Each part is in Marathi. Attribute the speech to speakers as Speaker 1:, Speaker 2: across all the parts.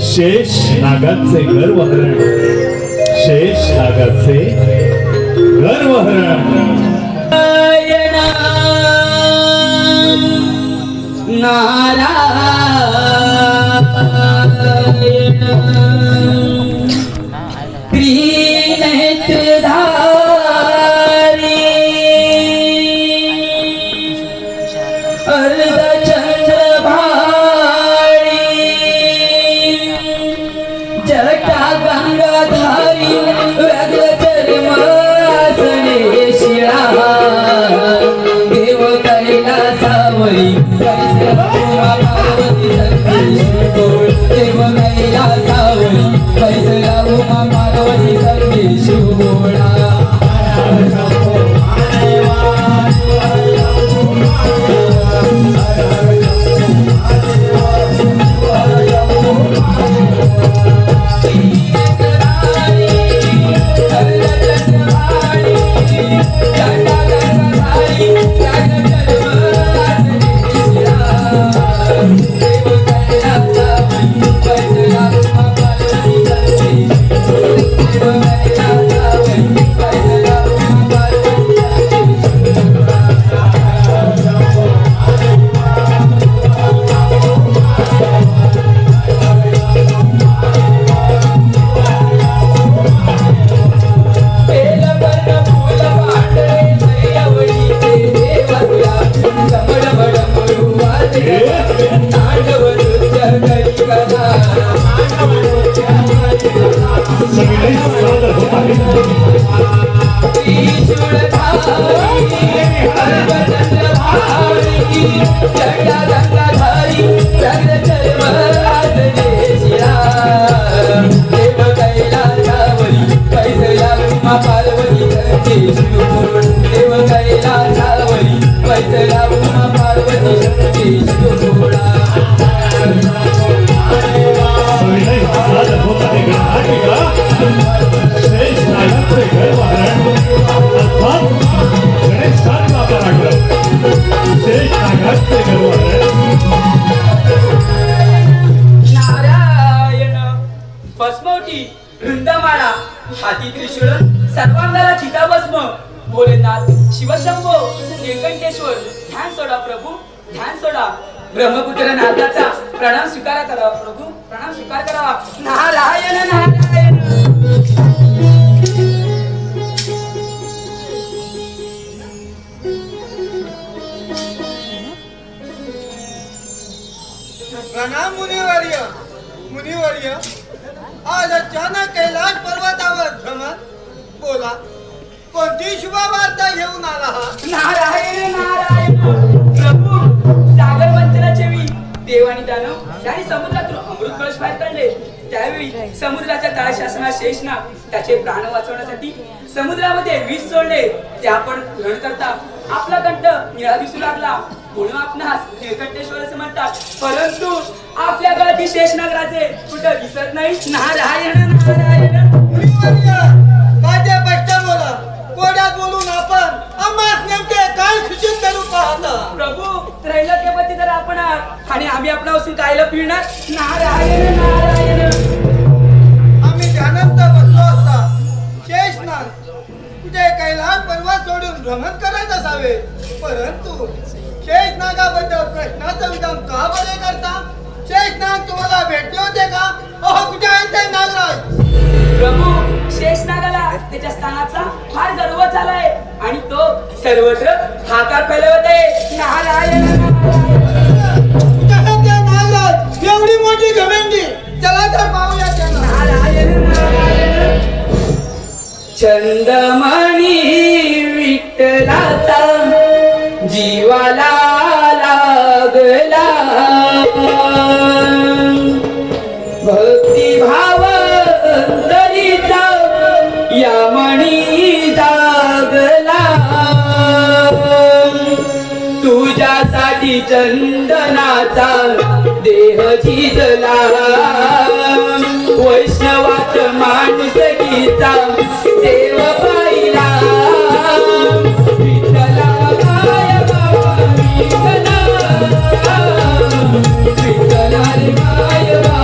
Speaker 1: शेष नागाचे गर्वहरण, शेष नागाचे गर्वहरण।
Speaker 2: नारायण त्रिनेत्रधारी अर्धचंद्रभारी जटा गंगाधारी व्याघ्रचर्मासने शिळा देव कैलासावरी पार्वती देव कैलासावरी कैसला उमा पार्वती सर्वेश गोळा नारायण भस्मवटी वृंदमाळा हाती त्रिशूळ सर्वांगाला चिताभस्म भोलेनाथ शिवशंभो नीलकंठेश्वर ध्यान सोडा प्रभू ध्यान सोडा ब्रह्मपुत्र नाथाचा प्रणाम स्वीकार करा प्रभू प्रणाम स्वीकार करा नारायण नारायण
Speaker 3: प्रणाम मुनिवर्य मुनिवर्य आज अचानक कैलाश पर्वतावर भ्रमण बोला कोणती शुभवार्ता घेऊन आला हा
Speaker 2: नारायण नारायण प्रभू सागर मंथनाच्या वेळी देव आणि दानव यांनी समुद्रातून अमृत कळश बाहेर काढले त्यावेळी समुद्राच्या तळाशी असणारा शेषनाग त्याचे प्राण वाचवण्यासाठी समुद्रामध्ये विष सोडले ते आपण ग्रहण करता आपला कंठ निळा दिसू लागला म्हणून आपणास नीलकंठेश्वर असे म्हणतात परंतु आपल्या गळातील शेषनाग राजे कुठं दिसत नाही नारायण नारायण
Speaker 3: काय ते स्पष्ट बोला कोड्यात बोलून आपण आम्हाला नेमके काय सूचित करू पाहता
Speaker 2: प्रभू त्रैलोक्यपती तर आपण आहात आणि आम्ही आपणापासून कायला फिरणार नारायण नारायण
Speaker 3: आम्ही ध्यानात बसलो असता शेषनाग कुठे कैलाश पर्वत सोडून भ्रमण करत असावे परंतु शेषनागाबद्दल प्रश्नाचं विधान का बरे करता शेषनाग तुम्हाला भेटले होते का अहो कुठे आहे ते नागराज
Speaker 2: प्रभू शेषनागाला त्याच्या स्थानाचा फार गर्व झालाय आणि तो सर्वत्र हाकार फैलवत आहे नारायण
Speaker 3: नागराज एवढी मोठी घमेंडी चला तर पाहूया त्यांना
Speaker 2: नारायण नारायण चंदमणी विठ्ठलाचा जीवाला लागला भक्तिभाव अंतरीचा या मणी जागला तुझ्यासाठी चंदनाचा देह झिजला वैष्णवात माणूस गीता देव पाहिला विठ्ठला माय बाबा विठ्ठला विठ्ठला रे माय बाबा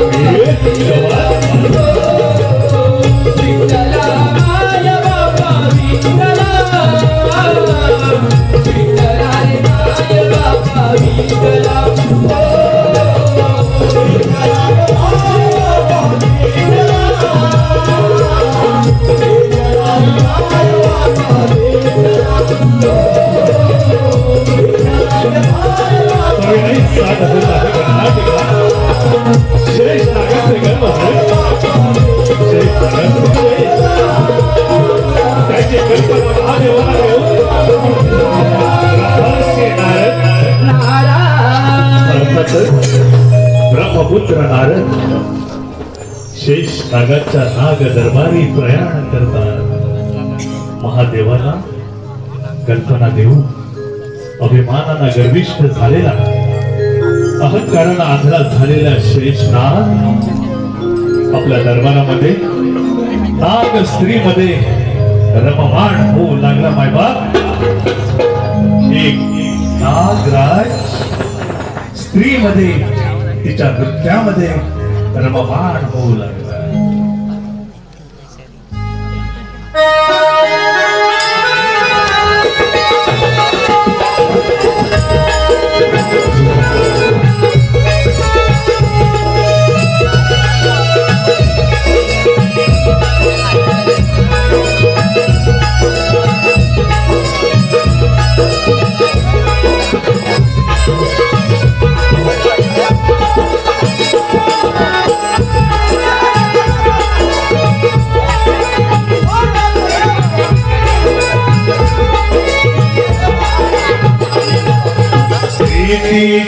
Speaker 1: ब्रह्मपुत्र नारद शेष नागाच्या नाग दरबारी प्रयाण करतात. महादेवाला कल्पना देऊन अभिमानाला गर्विष्ठ झालेला, अहंकाराला आंधळा झालेला शेष नाग आपल्या दरबारामध्ये नाग स्त्रीमध्ये रममाण होऊ लागला. मायबाप, एक नागराज स्त्रीमध्ये तिच्या नृत्यामध्ये रममाण होऊ लागला.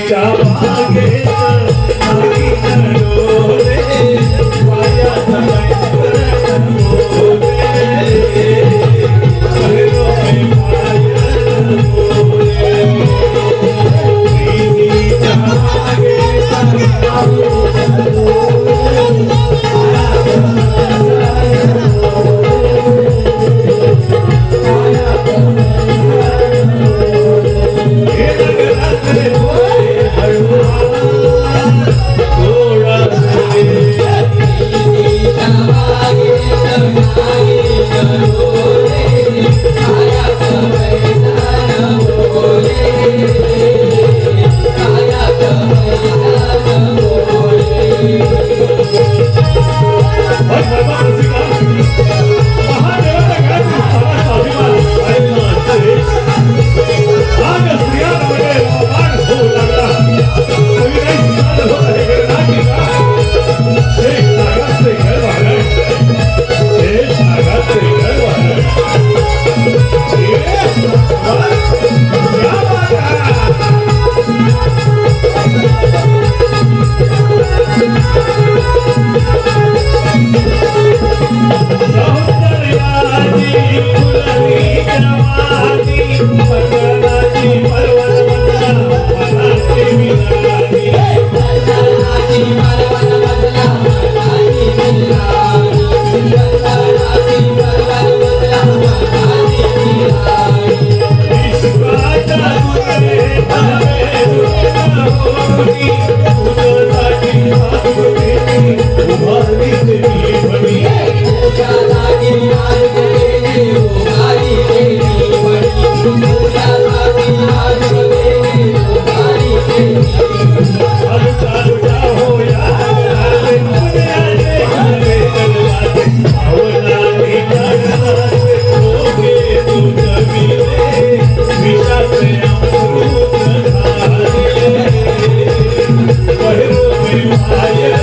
Speaker 1: च्या मागे नाही डोळे माया
Speaker 4: Bye.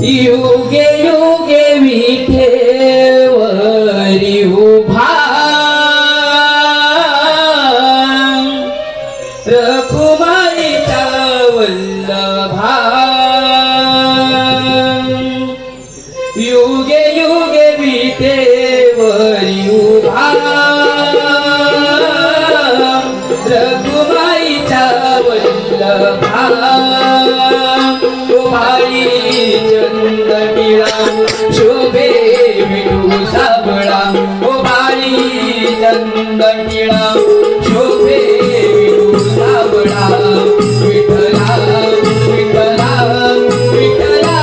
Speaker 2: युगे युगे विठेवरी उभा रखुमाईचा वल्लभा युगे युगे विठेवरी उभा रखुमाईचा वल्लभा भाई चंदनिळा शोभे विठू साबळा ओ भाई चंदनिळा शोभे विठू साबळा विठला विठला विठला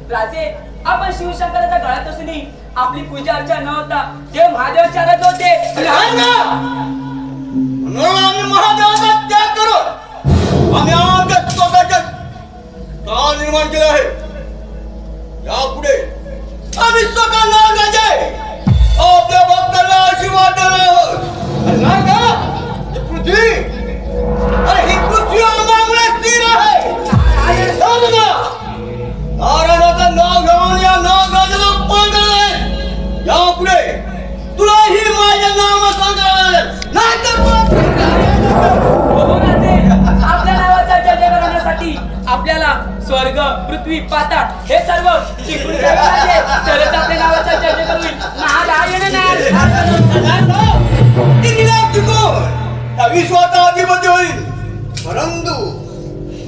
Speaker 2: राजे आपण शिवशंकराच्या गळ्यात असून आपली पूजा अर्चा न होता देव महादेव चालत होते
Speaker 3: आम्ही महादेवाचा त्याग करू आम्ही आमच्या स्वतःच्या काळ निर्माण केलं आहे यापुढे आम्ही स्वतः नागाचे आपल्या भक्तांना आशीर्वाद देणार आहोत नागा ही पृथ्वी अरे ही पृथ्वी आम्हाला स्थिर आहे नारायणाचं नाव घेऊन या नागाचं अपमान करणार यापुढे तुलाही माझ्या नाव सांगणार नाही तर
Speaker 2: आपल्या नावाचा जय करण्यासाठी आपल्याला स्वर्ग पृथ्वी पाताळ हे सर्व जिंकून घ्यावे लागेल तरच आपल्या नावाचा जय करून नारायण
Speaker 3: त्या विश्वाचा अधिपती होईल परंतु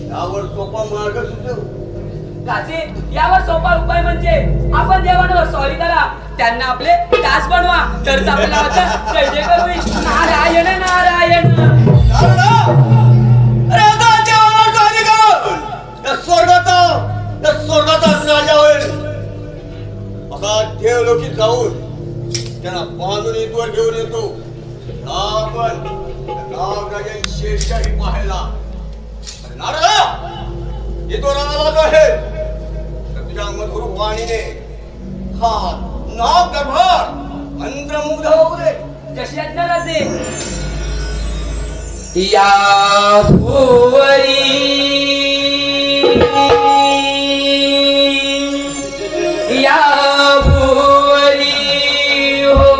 Speaker 3: यावर सोपा मार्ग सुचव
Speaker 2: राजे यावर सोपा उपाय म्हणजे आपण देवांवर सॉरी करा त्यांना आपले दास बनवा तरच आपल्या नावाचा जय जय करू नारायण नारायण
Speaker 3: अरे आता देवावर सॉरी करू त्या स्वर्गाचा राजा होईल असा देवलोकीत जाऊन त्यांना बांधून इथवर घेऊन येतो आपण नागराजन शेषशाही पाहायला नारदा येतो राणाला जो आहे तर तुझ्या मधुर वाणीने हा नाग दरबार मंत्रमुग्ध होऊ दे
Speaker 2: जशी आज्ञा राजे या भुवरी या भुवरी हो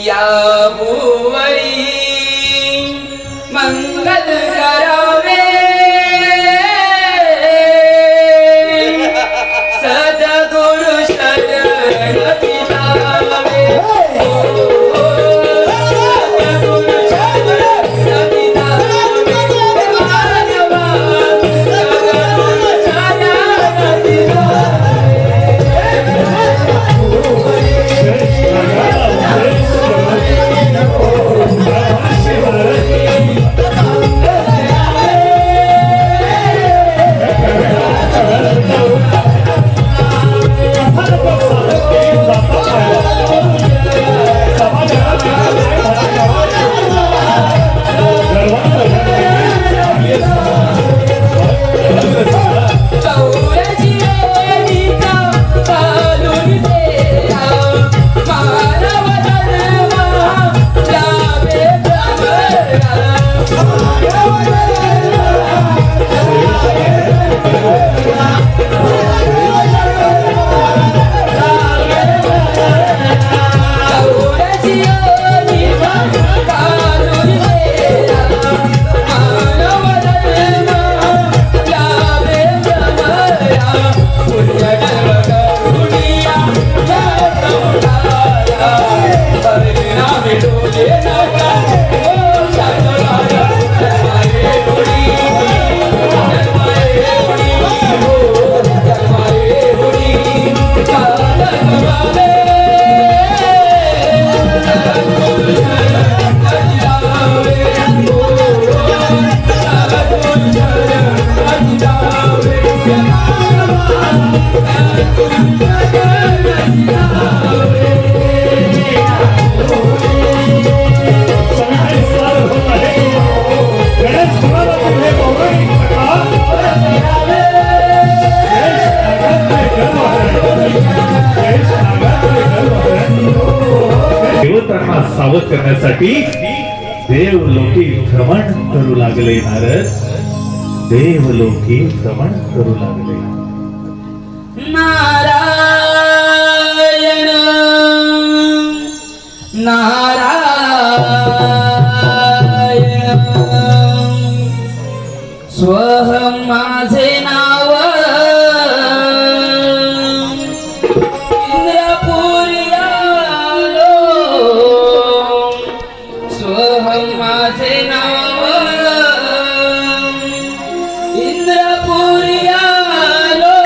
Speaker 2: या भुवरी मंगल करावे सद्गुरु शरण जावे सद्गुरु शरण
Speaker 1: करण्यासाठी देवलोकी भ्रमण करू लागले नारद. देवलोकी भ्रमण करू लागले.
Speaker 2: नारायण नारायण स्वहं माझे नाव इंद्रपुरी आलो स्वहं माझे नाव इंद्रपुरी आलो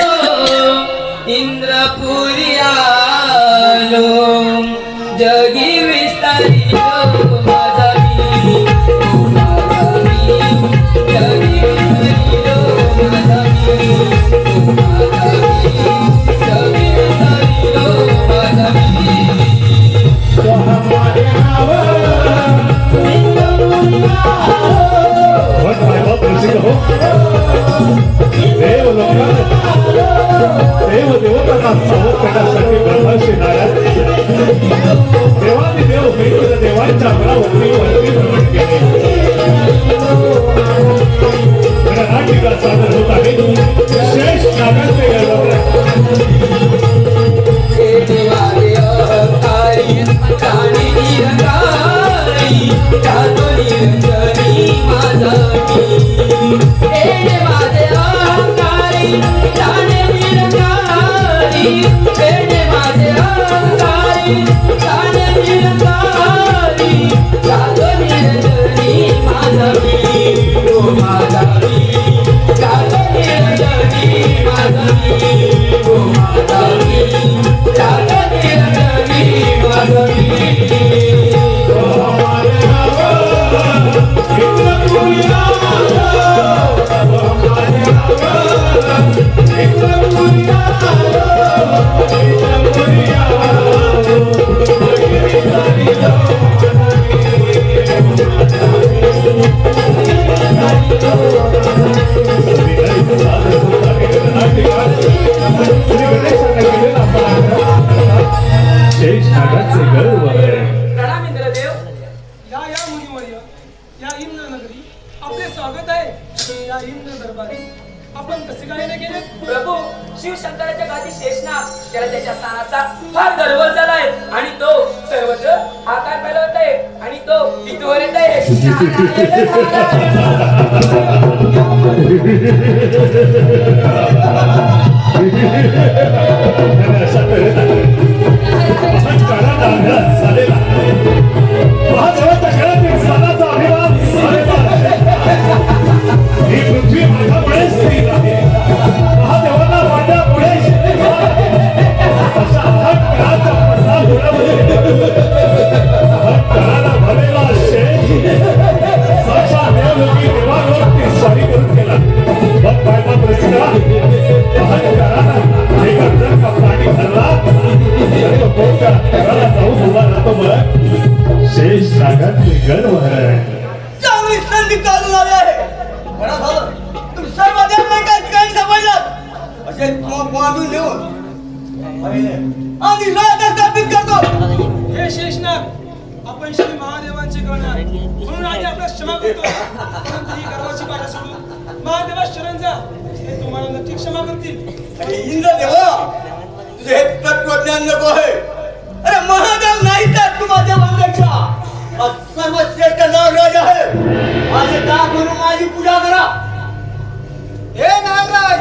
Speaker 2: इंद्रपुरी आलो जगी विस्तारिलो माझा मी जगी विस्तारिलो माझा मी जगी विस्तारिलो माझा मी
Speaker 1: देवदेवतांना सावध करण्यासाठी ब्रह्मर्षी नारद देवादिदेव वेगवेगळ्या देवांच्या बळावरती भ्रमण केले. नाटिका सादर होत आहे शेष नागांचे गरबा. शेष नागांचे गर्व आहे.
Speaker 2: प्रणाम इंद्रदेव.
Speaker 3: या मुनिवर्य, या इंद्रनगरी आपले स्वागत आहे. या इंद्र दरबारी आपण कसे काय नाही गेले?
Speaker 2: प्रभू शिवशंकराच्या गादी शेषनाग त्याला त्याच्या स्थानाचा फार गर्व झालाय आणि तो सर्वत्र आकार फैलवत आहे आणि तो इथवर येत आहे.
Speaker 1: ही पृथ्वी माझ्यामुळेच स्थिर आहे. महादेवांना माझ्यामुळे अशा अहंकाराचा पडदा अहंकाराला भरलेला शेष साक्षात देवलोकी देवालोकी स्वारी करून गेला. मग पाहिला प्रसिद्ध अहंकारानं एक जर का प्राणी धरला तर तो कोणत्या घराला जाऊन उभा राहतो. मग शेष नागांचे गर्व आहे.
Speaker 3: चांगली संधी चालून आली आहे. बरं झालं तुम्ही सर्व देवतांच्या ठिकाणी सापडलात. असे बांधून देऊन आणि राजा स्थापित करतो. हे शेषनाग आपण श्री महादेवांचे करणार म्हणून आधी आपल्याला क्षमा करतो. परंतु ही गर्वाची बाजा सोडून महादेवा शरण जा. ते तुम्हाला नक्की क्षमा करतील. अरे इंद्रदेवा तुझे हे तत्वज्ञान नको आहे. अरे महादेव नाही तर तू माझ्या वंदक्षा सर्वश्रेष्ठ नागराज आहे. माझे दास म्हणून माझी पूजा करा. हे नागराज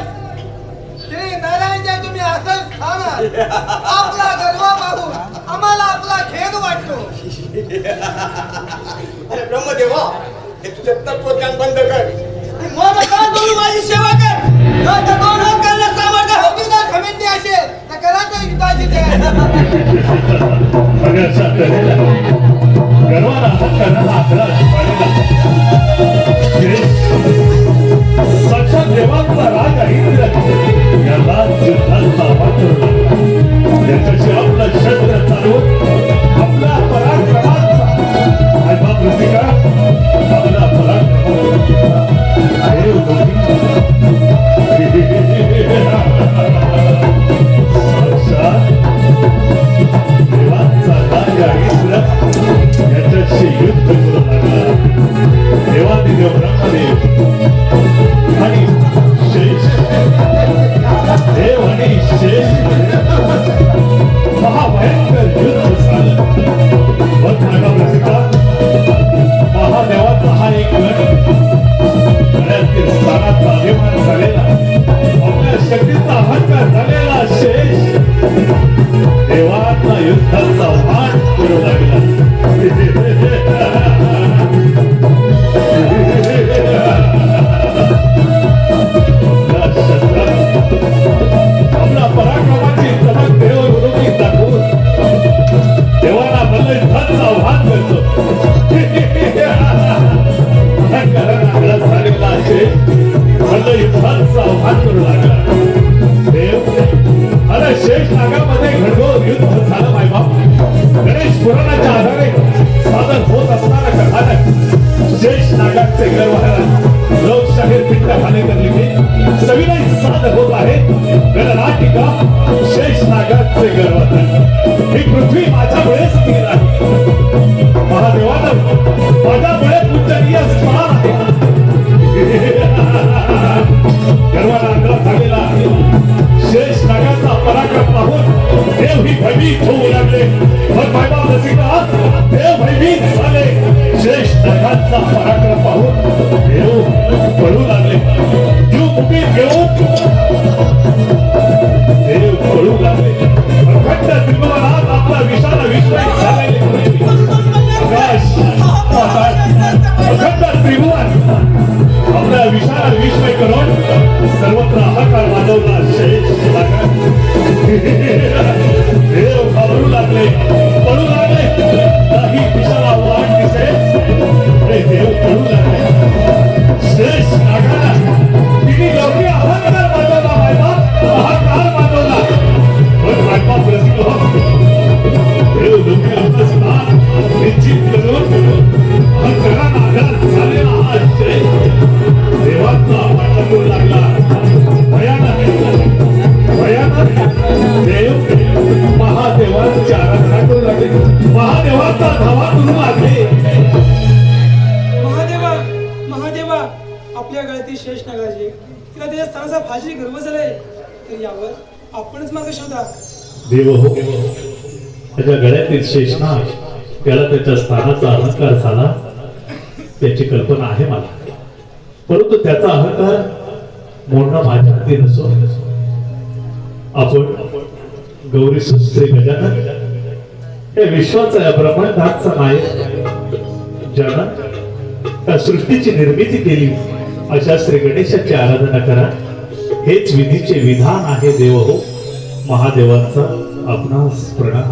Speaker 3: श्री नारायणच्या तुम्ही असं स्थानात आपला गर्व पाहून आम्हाला आपला खेद वाटतो. अरे ब्रह्मदेवा हे तुझे तत्वज्ञान बंद कर. मला का करू माझी सेवा कर. दोन हात करण्यास सामर्थ्य हकीचा खमेंडी असेल तर करायचं युद्धाची
Speaker 1: गर्वाला अहंकाराला आदरात पाडलेला साक्षात देवांचा राजा इंद्र याला युद्धाचा वाटला. त्याच्याशी आपलं शस्त्र चालवून आपला पराक्रमाचा बाप रसिका आपला पराक्रमाचा साक्षात देवांचा राजा इंद्र याच्या गळ्यातील स्थानाचा अभिमान झालेला, आपल्या शक्तीचा अहंकार झालेला शेष देवांना युद्धाचा मान करू लागला. आपल्या पराक्रमाची चमक देव विरोधी दाखवून देवाला मल्ल युद्धाचं आव्हान करतो. अहंकारानं आगळा झालेला शेष मल्ल युद्धाचं आव्हान करू लागला. देव अरे शेष नागामध्ये घडघोर युद्ध झालं मायबाप. गणेश पुराणाच्या आधारे सादर होत असणारा कथानक शेष नागाचे गरवाहन लोकशाहीर पिंड भालेकर लिखित सविनय सादर होत आहे. गणनाटिका शेष नागाचे गरवाहन. ही पृथ्वी माझ्यामुळेच स्थिर आहे. महादेवानं माझ्यामुळे पूजनीय स्थान आहे. गर्वाला आग्रह झालेला आहे. शेष नागाचा पराक्रम पाहून देव ही भयभीत होऊ लागले. पण बायबा रसिका देव भयभीत झाले. शेष नागाचा पराक्रम पाहून देव पळू लागले. जीव मुठीत घेऊन देव पळू लागले. अखंड त्रिभुवनात आपला विशाल विश्व झालेले आकाश पाताळ अखंड त्रिभुवन आपल्या विशाल विश्व करून सर्वत्र हाकार वाजवला शेष नागा. देव घाबरू लागले, पळू लागले. काही दिशाला वाट दिसे देव पळू लागले. शेष नागाला तिने लवकर अहंकार माजवला. मायबाप अहंकार माजवला. पण मायबाप रसिको देव लवकर आपलं स्थान निश्चित करून अहंकारानं आघात झालेला हा शेष देवाचा अपमान करू लागला. भयानक देव महादेवांची आराधना करू लागले. महादेवाचा धावा करू लागले.
Speaker 4: महादेवा महादेवा आपल्या गळ्यातील शेष नागाचे तिला त्याच्या स्थानाचा फाशी गर्व झालाय. तर यावर आपणच मार्ग शोधा.
Speaker 1: देव हो, त्याच्या गळ्यातील शेषनाग त्याला त्याच्या स्थानाचा अहंकार झाला त्याची कल्पना आहे मला. परंतु त्याचा अहंकार मोडणं माझ्या हाती नसो. आपण गौरी श्री गजानन या विश्वाचा या ब्रह्मांडाचा नायक ज्यानं त्या सृष्टीची निर्मिती केली अशा श्री गणेशाची आराधना करा. हेच विधीचे विधान आहे. देव हो, महादेवांचा आपणास प्रणाम.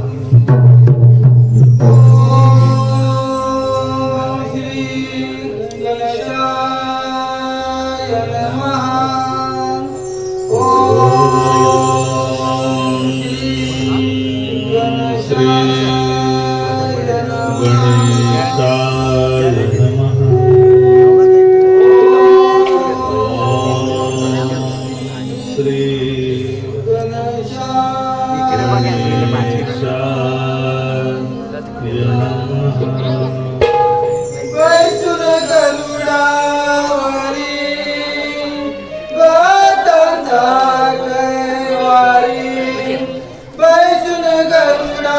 Speaker 3: बैसुन गरुडा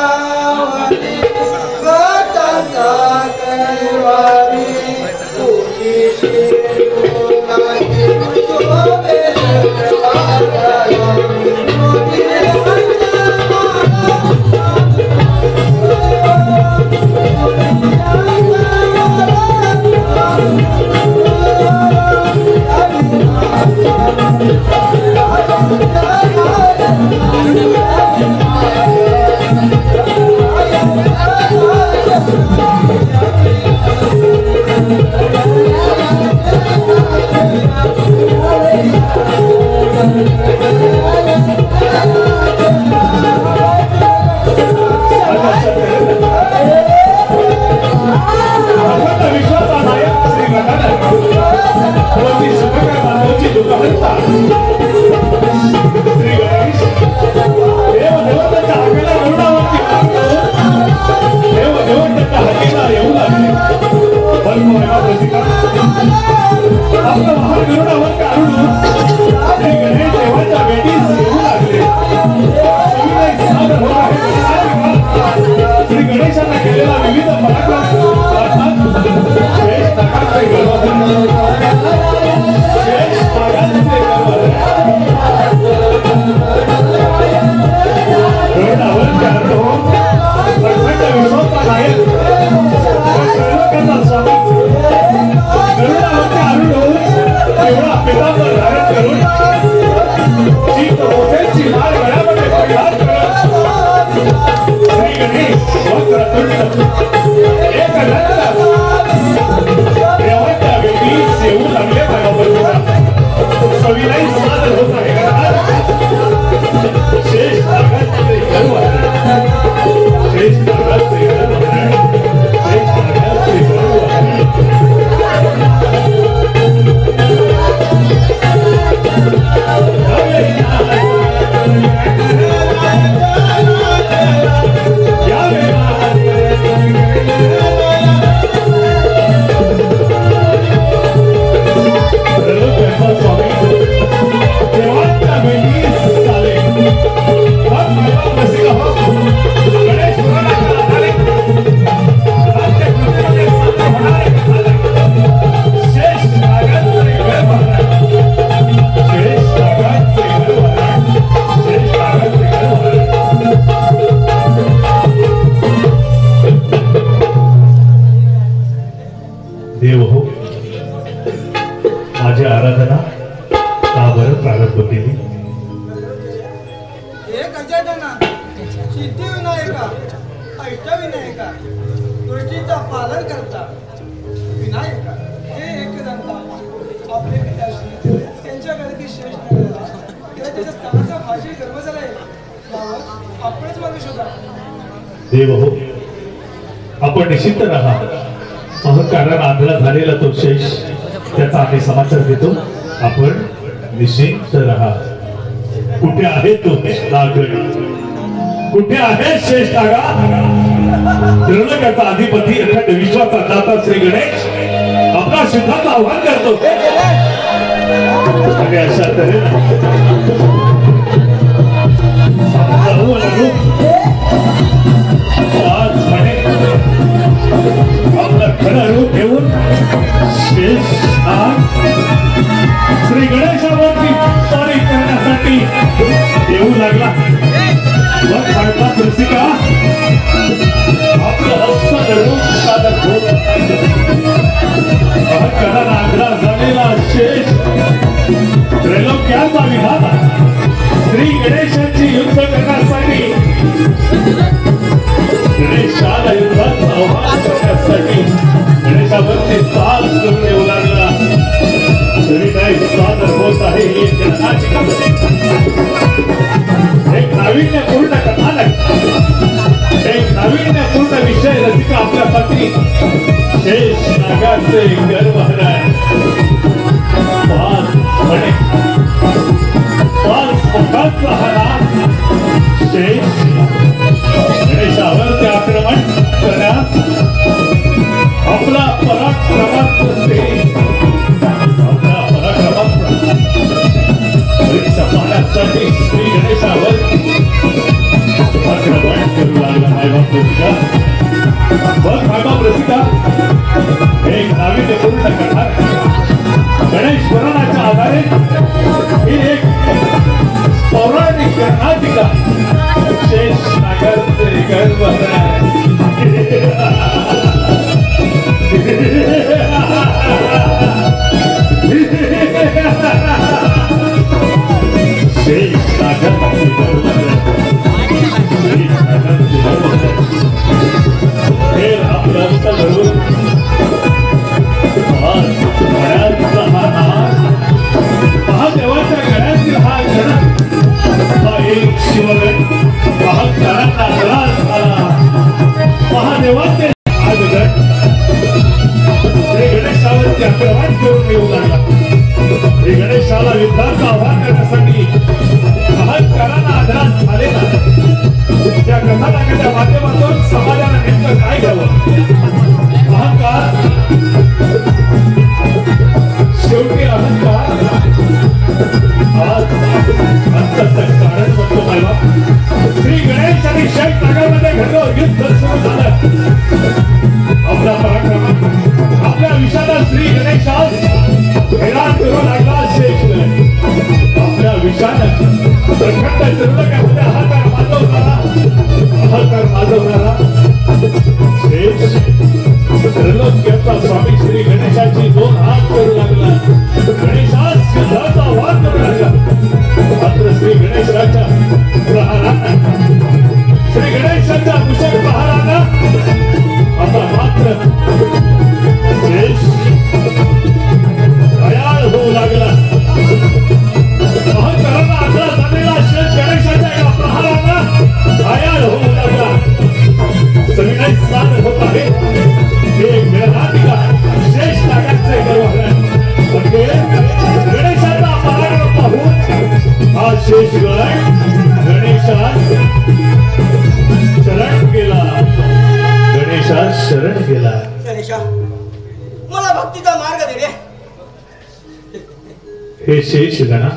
Speaker 1: श्वेतांबर धारण करून चित्त मोठ्याची माळ गळ्यामध्ये परिधान करत श्री गणेश वक्रतुंड एकदंत देवाच्या वेळी येऊ लागले बाबाबरोबर सविनय सादर होत आहे शेष नागाचे गरुड शेष नागाचे गरुड शेष नागाचे देव हो माझी आराधना का बरं प्रारंभ केली
Speaker 3: हे गजानना सिद्धिविनायका अष्टविनायका दृष्टीचा पालन करता विनायका
Speaker 4: हे एकदंता आपले पिताश्री त्यांच्या गळती शेष नागाला त्याला त्याच्या स्थानाचा भाजी गर्व झालाय यावर आपणच मानू शोधा
Speaker 1: देव हो आपण निश्चित राहा अहंकाराने आंधळा झालेला तो शेष त्याचा आम्ही समाचार देतो आपण निश्चित राहा कुठे आहे तो नागरी कुठे आहे शेष नागा त्रिलोकाचा अधिपती अखंड विश्वाचा दाता श्री गणेश आपला सिद्धांत आव्हान करतो आणि अशा तऱ्हेने आज म्हणे आपलं खरं रूप घेऊन शेष नाग श्री गणेशावरती स्वारी करण्यासाठी येऊ लागला मग भारतात रसिका आपलं हस्त रूप सादर होत अहंकाराने आग्रह झालेला शेष त्रैलोक्याचा विधाता श्री गणेशाची युद्ध करण्यासाठी गणेशाला युद्धात आव्हान करण्यासाठी गणेशावरती ताल करून येऊ लागला तरी नाही सादर होत आहे ही जनाची एक नाविन्यपूर्ण कथानक एक नाविन्यपूर्ण विषय रसिका आपल्यासाठी शेष नागाचे गर्वहरण पाच म्हणे पाच मुखांचा हा नाग शेष गणेशावरती आक्रमण करण्यास आपला पराक्रमात परीक्षा पाहण्यासाठी श्री गणेशावर आक्रमण करू लागला मायबाप रसिका बघ मायबाप रसिका एक नाविन्यपूर्ण कथा गणेश पुराणाच्या आधारे ही एक पौराणिक कर्नाटिका शेष नागाचे गर्वहरण शेष नागाचे गर्वहरण हे आपलं धरून गळ्याचा हा नाग महादेवाच्या गळ्यातील हा गण हा एक शिवगण महाकारांना त्रास झाला महादेवाचे आज गण श्री गणेशावरती आक्रमण करून येऊ लागला श्री गणेशाला युद्धाचं आव्हान करण्यासाठी महाकारांना आधार झालेला त्या कथानकाच्या माध्यमातून समाजाला नेमकं काय घ्यावं अहंकार शेवटी अहंकार आज अंतर्गत कारण म्हणतो मला श्री गणेश आणि शेष नागामध्ये घडलं युद्ध सुरू झालं आपला पराक्रम आपल्या विषाला श्री गणेशास हैराण करू लागला शेष आपल्या विषानं प्रखंड त्रिलोकामध्ये अहंकार माजवणारा शेष त्रिलोक्याचा स्वामी श्री गणेशाची दोन हात करू लागला गणेशास गेला.
Speaker 3: गणेशा, मला भक्तीचा मार्ग दे रे.
Speaker 1: हे शेष गणा,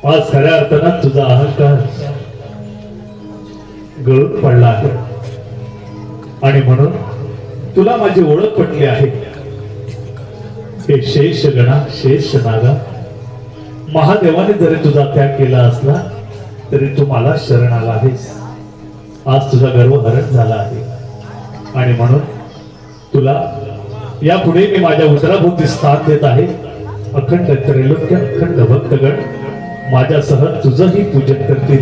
Speaker 1: आज खऱ्या अर्थानं तुझा अहंकार गळून पडला आहे आणि म्हणून तुला माझी ओळख पटली आहे. हे शेष गणा, शेष नागा, महादेवाने जरी तुझा त्याग केला असला तरी तू मला शरण आला आहेस. आज तुझा गर्व हरण झाला आहे आणि म्हणून तुला यापुढे मी माझ्या उदराभोवती स्थान देत आहे. अखंड त्रैलोक्य, अखंड भक्तगण माझ्यासह तुझंही पूजन करतील.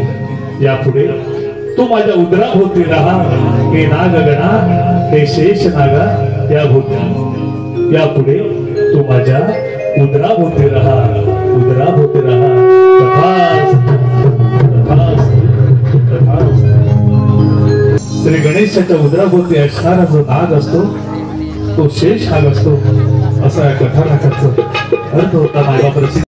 Speaker 1: यापुढे तू माझ्या उदराभोवती राहा. हे नागगणा, हे शेष नागा, यापुढे तू माझ्या उदराभोवती राहा, उदराभोवती राहा. तथास्तु, तथास्तु, तथास्तु. श्री गणेशाच्या उदराभोवती असणारा जो नाग असतो तो शेष नाग असतो, असा या कथानकाचा अर्थ होता. माझ्या